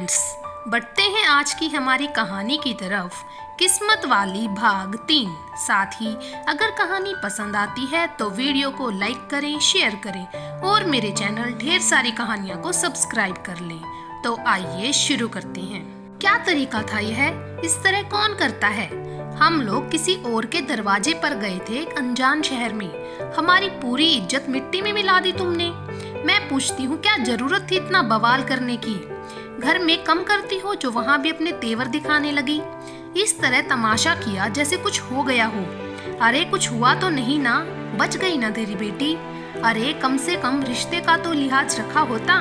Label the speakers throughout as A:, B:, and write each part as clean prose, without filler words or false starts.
A: Friends, बढ़ते हैं आज की हमारी कहानी की तरफ। किस्मत वाली भाग 3। साथ ही अगर कहानी पसंद आती है तो वीडियो को लाइक करें, शेयर करें और मेरे चैनल ढेर सारी कहानियां को सब्सक्राइब कर लें। तो आइए शुरू करते हैं। क्या तरीका था यह? इस तरह कौन करता है? हम लोग किसी और के दरवाजे पर गए थे एक अनजान शहर में। हमारी पूरी इज्जत मिट्टी में मिला दी तुमने। मैं पूछती हूँ, क्या जरूरत थी इतना बवाल करने की? घर में कम करती हो जो वहाँ भी अपने तेवर दिखाने लगी। इस तरह तमाशा किया जैसे कुछ हो गया हो। अरे कुछ हुआ तो नहीं ना? बच गई ना तेरी बेटी? अरे कम से कम रिश्ते का तो लिहाज रखा होता।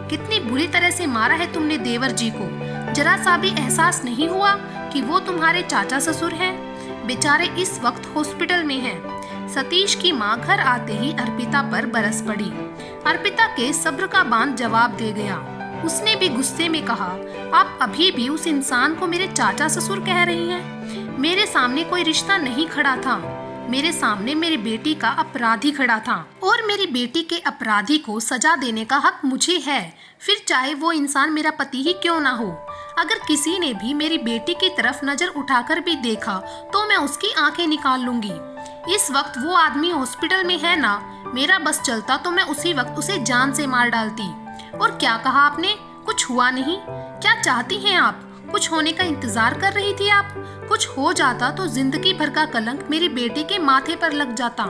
A: कितनी बुरी तरह से मारा है तुमने देवर जी को। जरा सा भी एहसास नहीं हुआ कि वो तुम्हारे चाचा ससुर हैं? बेचारे इस वक्त हॉस्पिटल में हैं। सतीश की माँ घर आते ही अर्पिता पर बरस पड़ी। अर्पिता के सब्र का बांध जवाब दे गया। उसने भी गुस्से में कहा, आप अभी भी उस इंसान को मेरे चाचा ससुर कह रही हैं? मेरे सामने कोई रिश्ता नहीं खड़ा था। मेरे सामने मेरी बेटी का अपराधी खड़ा था और मेरी बेटी के अपराधी को सजा देने का हक मुझे है, फिर चाहे वो इंसान मेरा पति ही क्यों ना हो। अगर किसी ने भी मेरी बेटी की तरफ नजर उठाकर भी देखा तो मैं उसकी आंखें निकाल लूंगी। इस वक्त वो आदमी हॉस्पिटल में है ना, मेरा बस चलता तो मैं उसी वक्त उसे जान से मार डालती। और क्या कहा आपने? कुछ हुआ नहीं? क्या चाहती हैं आप? कुछ होने का इंतजार कर रही थी आप? कुछ हो जाता तो जिंदगी भर का कलंक मेरी बेटी के माथे पर लग जाता।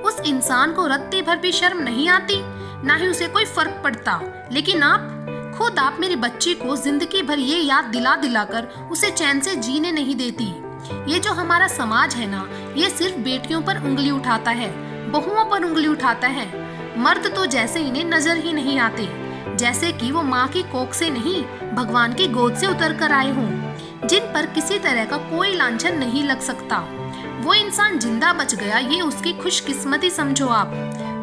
A: उस इंसान को रत्ती भर भी शर्म नहीं आती, ना ही उसे कोई फर्क पड़ता। लेकिन खुद आप मेरी बच्ची को जिंदगी भर ये याद दिला दिलाकर उसे चैन से जीने नहीं देती। ये जो हमारा समाज है ना, ये सिर्फ बेटियों पर उंगली उठाता है, बहुओं पर उंगली उठाता है। मर्द तो जैसे इन्हें नजर ही नहीं आते, जैसे कि वो माँ की कोख से नहीं भगवान की गोद से उतर कर आए हों, जिन पर किसी तरह का कोई लांछन नहीं लग सकता। वो इंसान जिंदा बच गया, ये उसकी खुशकिस्मती समझो आप।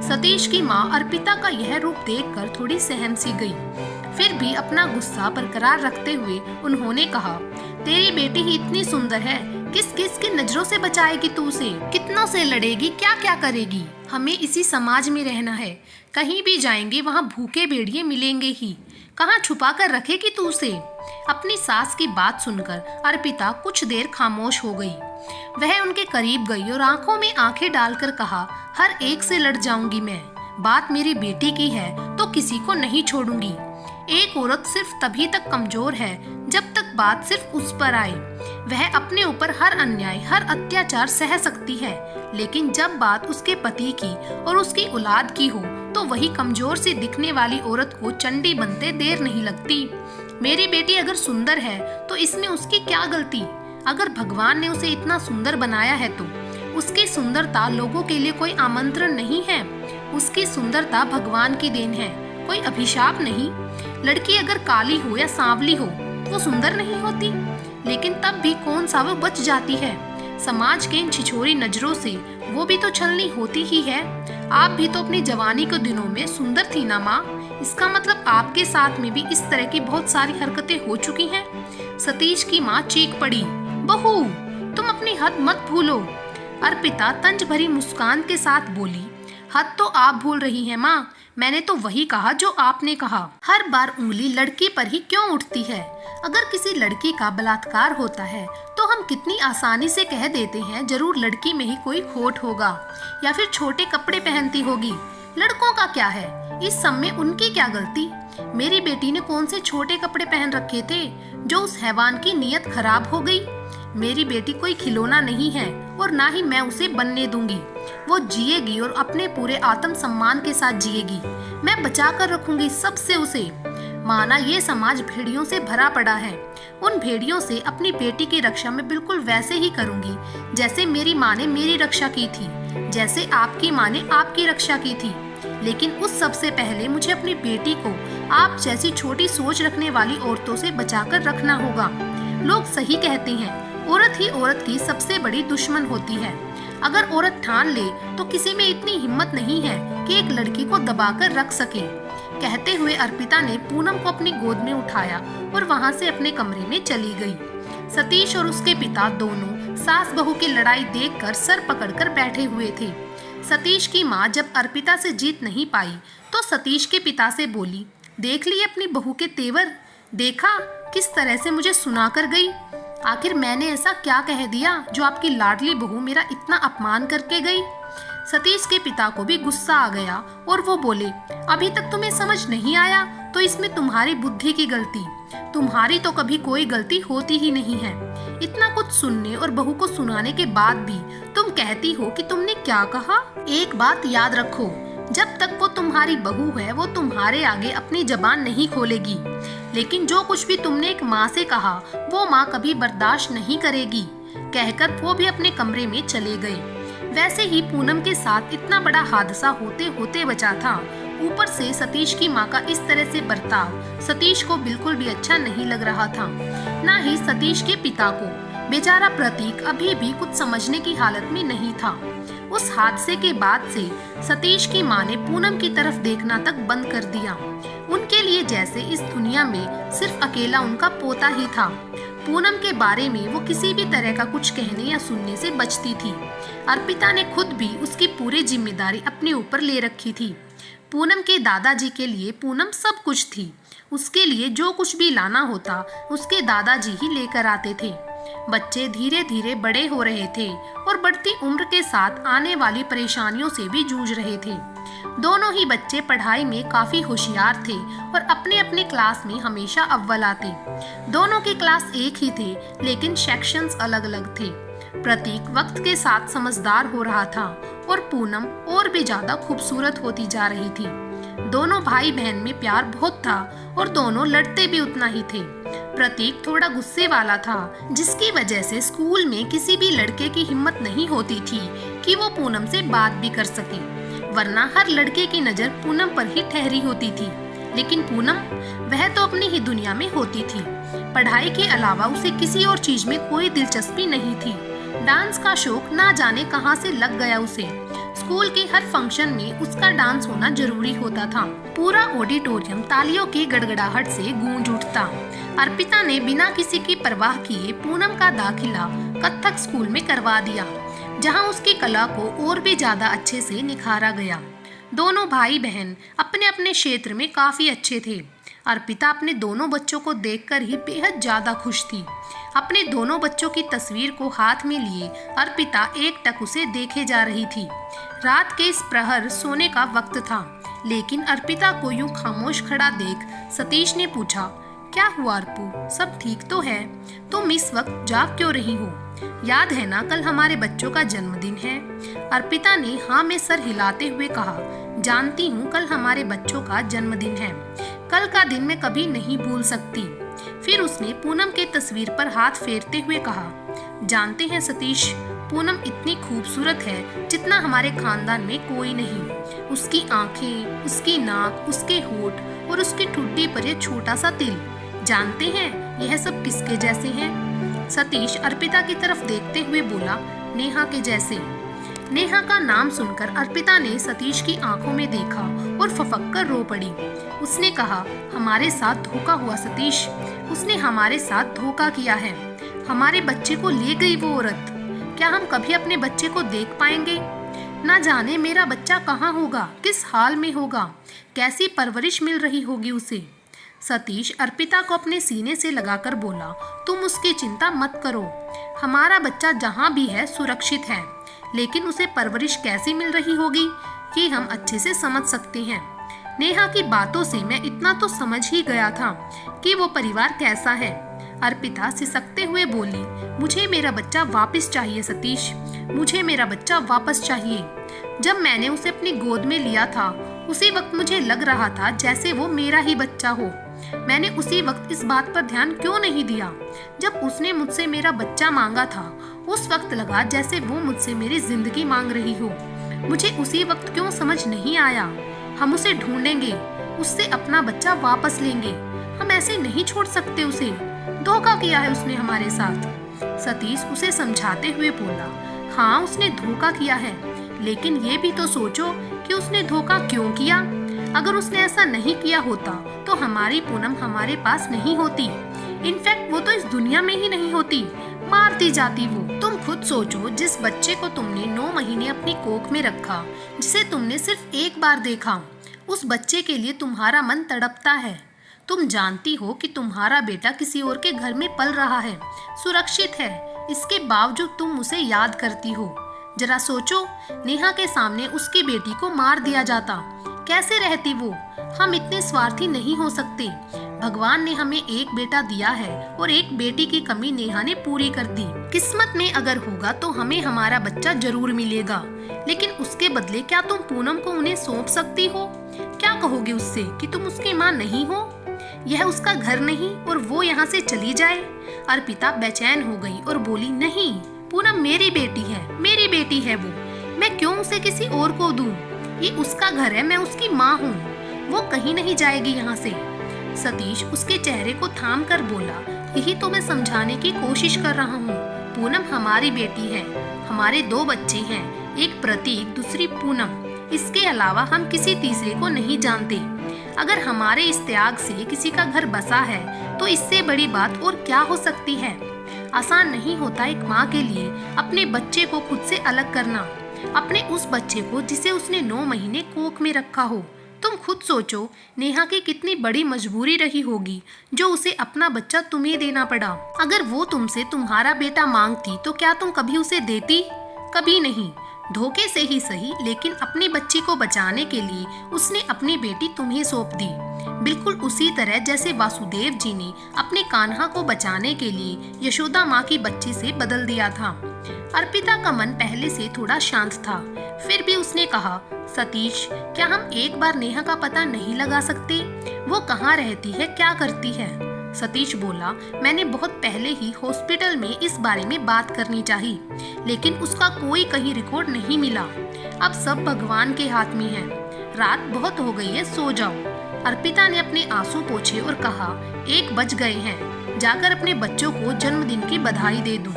A: सतीश की माँ अर्पिता का यह रूप देखकर थोड़ी सहम सी गई। फिर भी अपना गुस्सा बरकरार रखते हुए उन्होंने कहा, तेरी बेटी ही इतनी सुंदर है, किस किस की नजरों से बचाएगी तू उसे? कितनों से लड़ेगी? क्या क्या करेगी? हमें इसी समाज में रहना है। कहीं भी जाएंगे वहाँ भूखे भेड़िए मिलेंगे ही। कहाँ छुपा कर रखेगी तू उसे? अपनी सास की बात सुनकर अर्पिता कुछ देर खामोश हो गई। वह उनके करीब गई और आंखों में आंखें डालकर कहा, हर एक से लड़ जाऊंगी मैं। बात मेरी बेटी की है तो किसी को नहीं छोड़ूंगी। एक औरत सिर्फ तभी तक कमजोर है जब तक बात सिर्फ उस पर आए। वह अपने ऊपर हर अन्याय, हर अत्याचार सह सकती है, लेकिन जब बात उसके पति की और उसकी औलाद की हो तो वही कमजोर सी दिखने वाली औरत को चंडी बनते देर नहीं लगती। मेरी बेटी अगर सुंदर है तो इसमें उसकी क्या गलती? अगर भगवान ने उसे इतना सुंदर बनाया है तो उसकी सुंदरता लोगों के लिए कोई आमंत्रण नहीं है। उसकी सुंदरता भगवान की देन है, कोई अभिशाप नहीं। लड़की अगर काली हो या सांवली हो तो वो सुंदर नहीं होती, लेकिन तब भी कौन सा वो बच जाती है। समाज के इन छिछोरी नजरों से वो भी तो छलनी होती ही है। आप भी तो अपनी जवानी के दिनों में सुंदर थी ना माँ। इसका मतलब आपके साथ में भी इस तरह की बहुत सारी हरकतें हो चुकी हैं। सतीश की माँ चीख पड़ी, बहू तुम अपनी हद मत भूलो। अर्पिता तंज भरी मुस्कान के साथ बोली, हद तो आप भूल रही हैं माँ। मैंने तो वही कहा जो आपने कहा। हर बार उंगली लड़की पर ही क्यों उठती है? अगर किसी लड़की का बलात्कार होता है तो हम कितनी आसानी से कह देते हैं जरूर लड़की में ही कोई खोट होगा या फिर छोटे कपड़े पहनती होगी। लड़कों का क्या है? इस सब में उनकी क्या गलती? मेरी बेटी ने कौन से छोटे कपड़े पहन रखे थे जो उस हैवान की नीयत खराब हो गई? मेरी बेटी कोई खिलौना नहीं है और ना ही मैं उसे बनने दूंगी। वो जिएगी और अपने पूरे आत्म सम्मान के साथ जिएगी। मैं बचा कर रखूंगी सबसे उसे। माना ये समाज भेड़ियों से भरा पड़ा है। उन भेड़ियों से अपनी बेटी की रक्षा मैं बिल्कुल वैसे ही करूंगी जैसे मेरी माँ ने मेरी रक्षा की थी, जैसे आपकी माँ ने आपकी रक्षा की थी। लेकिन उस सबसे पहले मुझे अपनी बेटी को आप जैसी छोटी सोच रखने वाली औरतों से बचाकर रखना होगा। लोग सही कहते हैं, औरत ही औरत की सबसे बड़ी दुश्मन होती है। अगर औरत ठान ले तो किसी में इतनी हिम्मत नहीं है कि एक लड़की को दबाकर रख सके। कहते हुए अर्पिता ने पूनम को अपनी गोद में उठाया और वहां से अपने कमरे में चली गई। सतीश और उसके पिता दोनों सास बहू की लड़ाई देखकर सर पकड़कर बैठे हुए थे। सतीश की माँ जब अर्पिता से जीत नहीं पाई तो सतीश के पिता से बोली, देख लिए अपनी बहू के तेवर? देखा किस तरह से मुझे सुना कर गई। आखिर मैंने ऐसा क्या कह दिया जो आपकी लाडली बहू मेरा इतना अपमान करके गई। सतीश के पिता को भी गुस्सा आ गया और वो बोले, अभी तक तुम्हें समझ नहीं आया तो इसमें तुम्हारी बुद्धि की गलती। तुम्हारी तो कभी कोई गलती होती ही नहीं है। इतना कुछ सुनने और बहू को सुनाने के बाद भी तुम कहती हो कि तुमने क्या कहा। एक बात याद रखो, जब तक वो तुम्हारी बहू है वो तुम्हारे आगे अपनी जबान नहीं खोलेगी, लेकिन जो कुछ भी तुमने एक माँ से कहा वो माँ कभी बर्दाश्त नहीं करेगी। कहकर वो भी अपने कमरे में चले गए। वैसे ही पूनम के साथ इतना बड़ा हादसा होते होते बचा था। ऊपर से सतीश की माँ का इस तरह से बर्ताव सतीश को बिल्कुल भी अच्छा नहीं लग रहा था, ना ही सतीश के पिता को। बेचारा प्रतीक अभी भी कुछ समझने की हालत में नहीं था। उस हादसे के बाद से सतीश की माँ ने पूनम की तरफ देखना तक बंद कर दिया। उनके लिए जैसे इस दुनिया में सिर्फ अकेला उनका पोता ही था। पूनम के बारे में वो किसी भी तरह का कुछ कहने या सुनने से बचती थी। अर्पिता ने खुद भी उसकी पूरी जिम्मेदारी अपने ऊपर ले रखी थी। पूनम के दादाजी के लिए पूनम सब कुछ थी। उसके लिए जो कुछ भी लाना होता उसके दादाजी ही लेकर आते थे। बच्चे धीरे धीरे बड़े हो रहे थे और बढ़ती उम्र के साथ आने वाली परेशानियों से भी जूझ रहे थे। दोनों ही बच्चे पढ़ाई में काफी होशियार थे और अपने अपने क्लास में हमेशा अव्वल आते। दोनों के क्लास एक ही थे, लेकिन सेक्शंस अलग अलग थे। प्रतीक वक्त के साथ समझदार हो रहा था और पूनम और भी ज्यादा खूबसूरत होती जा रही थी। दोनों भाई बहन में प्यार बहुत था और दोनों लड़ते भी उतना ही थे। प्रतीक थोड़ा गुस्से वाला था, जिसकी वजह से स्कूल में किसी भी लड़के की हिम्मत नहीं होती थी कि वो पूनम से बात भी कर सके, वरना हर लड़के की नजर पूनम पर ही ठहरी होती थी। लेकिन पूनम, वह तो अपनी ही दुनिया में होती थी। पढ़ाई के अलावा उसे किसी और चीज में कोई दिलचस्पी नहीं थी। डांस का शौक ना जाने कहां से लग गया उसे। स्कूल के हर फंक्शन में उसका डांस होना जरूरी होता था। पूरा ऑडिटोरियम तालियों की गड़गड़ाहट से गूंज उठता। अर्पिता ने बिना किसी की परवाह किए पूनम का दाखिला कथक स्कूल में करवा दिया, जहां उसकी कला को और भी ज्यादा अच्छे से निखारा गया। दोनों भाई बहन अपने अपने क्षेत्र में काफी अच्छे थे। अर्पिता अपने दोनों बच्चों को देखकर ही बेहद ज्यादा खुश थी। अपने दोनों बच्चों की तस्वीर को हाथ में लिए अर्पिता एकटक उसे देखे जा रही थी। रात के इस प्रहर सोने का वक्त था, लेकिन अर्पिता को यूं खामोश खड़ा देख सतीश ने पूछा, क्या हुआ अर्पू, सब ठीक तो है? तुम इस वक्त जाग क्यों रही हो? याद है ना कल हमारे बच्चों का जन्मदिन है? अर्पिता ने हाँ में सर हिलाते हुए कहा, जानती हूँ कल हमारे बच्चों का जन्मदिन है। कल का दिन मैं कभी नहीं भूल सकती। फिर उसने पूनम के तस्वीर पर हाथ फेरते हुए कहा, जानते हैं सतीश, पूनम इतनी खूबसूरत है जितना हमारे खानदान में कोई नहीं। उसकी आंखें, उसकी नाक, उसके होठ और उसकी ठुड्डी पर यह छोटा सा तिल, जानते हैं यह सब किसके जैसे हैं? सतीश अर्पिता की तरफ देखते हुए बोला, नेहा के जैसे। नेहा का नाम सुनकर अर्पिता ने सतीश की आंखों में देखा और फफक कर रो पड़ी। उसने कहा, हमारे साथ धोखा हुआ सतीश, उसने हमारे साथ धोखा किया है। हमारे बच्चे को ले गई वो औरत। क्या हम कभी अपने बच्चे को देख पाएंगे? ना जाने मेरा बच्चा कहाँ होगा, किस हाल में होगा, कैसी परवरिश मिल रही होगी उसे। सतीश अर्पिता को अपने सीने से लगाकर बोला, तुम उसकी चिंता मत करो, हमारा बच्चा जहाँ भी है सुरक्षित है, लेकिन उसे परवरिश कैसी मिल रही होगी ये हम अच्छे से समझ सकते हैं। नेहा की बातों से मैं इतना तो समझ ही गया था कि वो परिवार कैसा है। अर्पिता सिसकते हुए बोली, मुझे मेरा बच्चा वापस चाहिए सतीश, मुझे मेरा बच्चा वापस चाहिए। जब मैंने उसे अपनी गोद में लिया था उसी वक्त मुझे लग रहा था जैसे वो मेरा ही बच्चा हो। मैंने उसी वक्त इस बात पर ध्यान क्यों नहीं दिया? जब उसने मुझसे मेरा बच्चा मांगा था उस वक्त लगा जैसे वो मुझसे मेरी जिंदगी मांग रही हो। मुझे उसी वक्त क्यों समझ नहीं आया? हम उसे ढूंढेंगे, उससे अपना बच्चा वापस लेंगे, हम ऐसे नहीं छोड़ सकते उसे। धोखा किया है उसने हमारे साथ। सतीश उसे समझाते हुए बोला, हाँ उसने धोखा किया है, लेकिन ये भी तो सोचो कि उसने धोखा क्यों किया। अगर उसने ऐसा नहीं किया होता तो हमारी पूनम हमारे पास नहीं होती। इनफैक्ट वो तो इस दुनिया में ही नहीं होती, मारती जाती वो। तुम खुद सोचो, जिस बच्चे को तुमने 9 महीने अपनी कोख में रखा, जिसे तुमने सिर्फ एक बार देखा, उस बच्चे के लिए तुम्हारा मन तड़पता है। तुम जानती हो कि तुम्हारा बेटा किसी और के घर में पल रहा है, सुरक्षित है, इसके बावजूद तुम उसे याद करती हो। जरा सोचो, नेहा के सामने उसकी बेटी को मार दिया जाता, कैसे रहती वो। हम इतने स्वार्थी नहीं हो सकते। भगवान ने हमें एक बेटा दिया है और एक बेटी की कमी नेहा ने पूरी कर दी। किस्मत में अगर होगा तो हमें हमारा बच्चा जरूर मिलेगा, लेकिन उसके बदले क्या तुम पूनम को उन्हें सौंप सकती हो? क्या कहोगे उससे कि तुम उसकी माँ नहीं हो? यह उसका घर नहीं और वो यहाँ से चली जाए? अर्पिता बेचैन हो गई और बोली, नहीं, पूनम मेरी बेटी है, मेरी बेटी है वो। मैं क्यों उसे किसी और को दूं? ये उसका घर है, मैं उसकी माँ हूँ। वो कहीं नहीं जाएगी यहाँ से। सतीश उसके चेहरे को थाम कर बोला, यही तो मैं समझाने की कोशिश कर रहा हूँ। पूनम हमारी बेटी है, हमारे 2 बच्चे हैं, एक प्रतीक, दूसरी पूनम। इसके अलावा हम किसी तीसरे को नहीं जानते। अगर हमारे इस त्याग से किसी का घर बसा है तो इससे बड़ी बात और क्या हो सकती है। आसान नहीं होता एक माँ के लिए अपने बच्चे को खुद से अलग करना, अपने उस बच्चे को जिसे उसने 9 महीने कोख में रखा हो। तुम खुद सोचो, नेहा की कितनी बड़ी मजबूरी रही होगी जो उसे अपना बच्चा तुम्हें देना पड़ा। अगर वो तुमसे तुम्हारा बेटा मांगती तो क्या तुम कभी उसे देती? कभी नहीं। धोखे से ही सही, लेकिन अपनी बच्ची को बचाने के लिए उसने अपनी बेटी तुम्हें सौंप दी। बिल्कुल उसी तरह जैसे वासुदेव जी ने अपने कान्हा को बचाने के लिए यशोदा माँ की बच्ची से बदल दिया था। अर्पिता का मन पहले से थोड़ा शांत था, फिर भी उसने कहा, सतीश, क्या हम एक बार नेहा का पता नहीं लगा सकते? वो कहाँ रहती है, क्या करती है? सतीश बोला, मैंने बहुत पहले ही हॉस्पिटल में इस बारे में बात करनी चाहिए, लेकिन उसका कोई कहीं रिकॉर्ड नहीं मिला। अब सब भगवान के हाथ में है। रात बहुत हो गई है, सो जाओ। अर्पिता ने अपने आंसू पोंछे और कहा, 1 बज गए हैं, जाकर अपने बच्चों को जन्मदिन की बधाई दे दूं।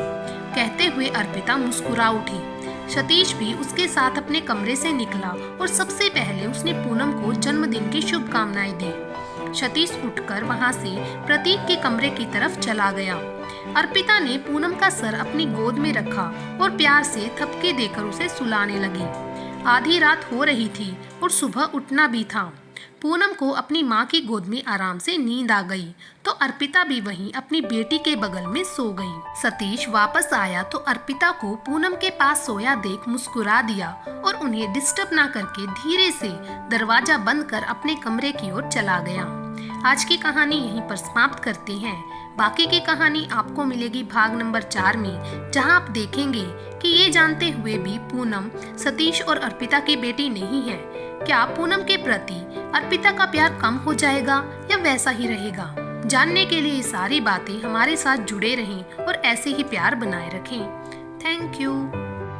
A: कहते हुए अर्पिता मुस्कुरा उठी। सतीश भी उसके साथ अपने कमरे से निकला और सबसे पहले उसने पूनम को जन्मदिन की शुभकामनाएं दी। सतीश उठकर वहां से प्रतीक के कमरे की तरफ चला गया। अर्पिता ने पूनम का सर अपनी गोद में रखा और प्यार से थपकी देकर उसे सुलाने लगी। आधी रात हो रही थी और सुबह उठना भी था। पूनम को अपनी माँ की गोद में आराम से नींद आ गई तो अर्पिता भी वहीं अपनी बेटी के बगल में सो गई। सतीश वापस आया तो अर्पिता को पूनम के पास सोया देख मुस्कुरा दिया और उन्हें डिस्टर्ब ना करके धीरे से दरवाजा बंद कर अपने कमरे की ओर चला गया। आज की कहानी यहीं पर समाप्त करते हैं। बाकी की कहानी आपको मिलेगी भाग नंबर 4 में, जहां आप देखेंगे कि ये जानते हुए भी पूनम सतीश और अर्पिता की बेटी नहीं है। क्या पूनम के प्रति अर्पिता का प्यार कम हो जाएगा या वैसा ही रहेगा? जानने के लिए ये सारी बातें हमारे साथ जुड़े रहें और ऐसे ही प्यार बनाए रखें। Thank you.